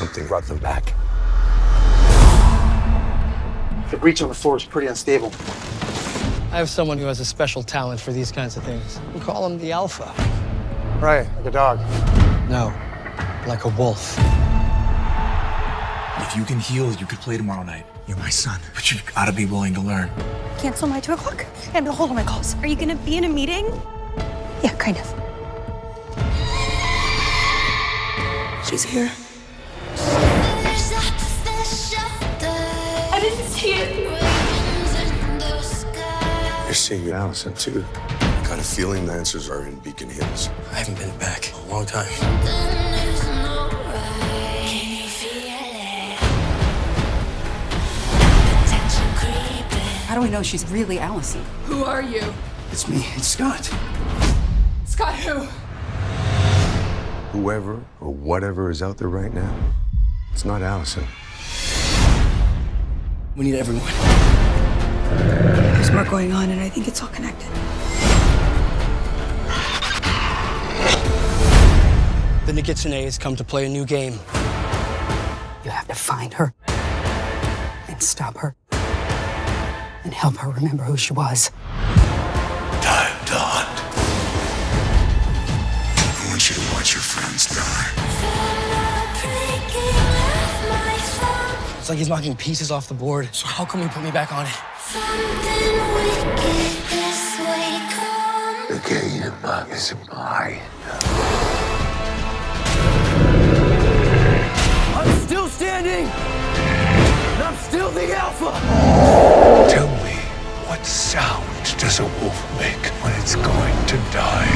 something brought them back. The breach on the floor is pretty unstable. I have someone who has a special talent for these kinds of things. We call him the Alpha. Right, like a dog. No, like a wolf. If you can heal, you could play tomorrow night. You're my son, but you've got to be willing to learn. Cancel my 2 o'clock and hold all my calls. Are you gonna be in a meeting? Yeah, kind of. She's here. I didn't see it. You're seeing Allison, too. I got a feeling the answers are in Beacon Hills. I haven't been back in a long time. How do we know she's really Allison? Who are you? It's me, it's Scott. Scott who? Whoever or whatever is out there right now, it's not Allison. We need everyone. There's more going on, and I think it's all connected. The Kitsunes come to play a new game. You have to find her and stop her and help her remember who she was. Time to hunt. I want you to watch your friends die. It's like he's knocking pieces off the board. So how come he put me back on it? The game is mine. I'm still standing! And I'm still the Alpha! Tell me, what sound does a wolf make when it's going to die?